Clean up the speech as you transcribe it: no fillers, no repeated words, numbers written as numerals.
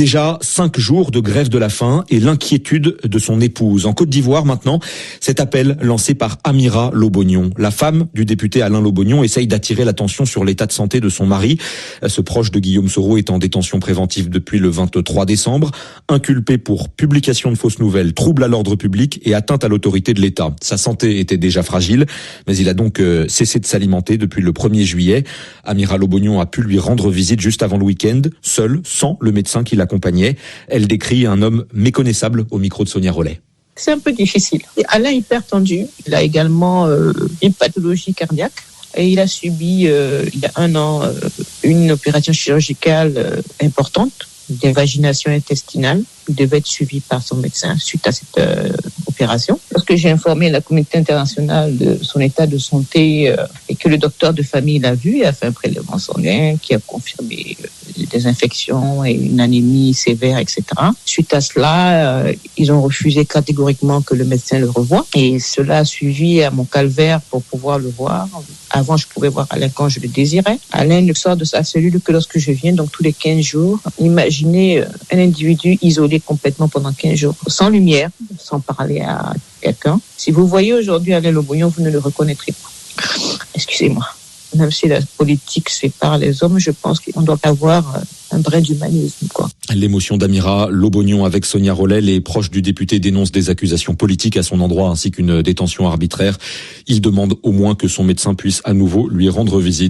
Déjà 5 jours de grève de la faim et l'inquiétude de son épouse. En Côte d'Ivoire maintenant, cet appel lancé par Amira Lobognon. La femme du député Alain Lobognon essaye d'attirer l'attention sur l'état de santé de son mari. Ce proche de Guillaume Soro est en détention préventive depuis le 23 décembre, inculpé pour publication de fausses nouvelles, trouble à l'ordre public et atteinte à l'autorité de l'État. Sa santé était déjà fragile, mais il a donc cessé de s'alimenter depuis le 1er juillet. Amira Lobognon a pu lui rendre visite juste avant le week-end, seule, sans le médecin qui l'accompagnait. Elle décrit un homme méconnaissable au micro de Sonia Rollet. C'est un peu difficile. Alain est hypertendu. Il a également une pathologie cardiaque. Et il a subi, il y a 1 an, une opération chirurgicale importante, d'invagination intestinale. Il devait être suivi par son médecin suite à cette opération. Lorsque j'ai informé la communauté internationale de son état de santé et que le docteur de famille l'a vu, il a fait un prélèvement sanguin qui a confirmé des infections et une anémie sévère, etc. Suite à cela, ils ont refusé catégoriquement que le médecin le revoie. Et cela a suivi à mon calvaire pour pouvoir le voir. Avant, je pouvais voir Alain quand je le désirais. Alain ne sort de sa cellule que lorsque je viens, donc tous les 15 jours. Imaginez un individu isolé complètement pendant 15 jours, sans lumière, sans parler à quelqu'un. Si vous voyez aujourd'hui Alain Lobognon, vous ne le reconnaîtrez pas. Excusez-moi. Même si la politique sépare les hommes, je pense qu'on doit avoir un brin d'humanisme, quoi. L'émotion d'Amira Lobognon avec Sonia Rollet. Les proches du député dénoncent des accusations politiques à son endroit ainsi qu'une détention arbitraire. Ils demandent au moins que son médecin puisse à nouveau lui rendre visite.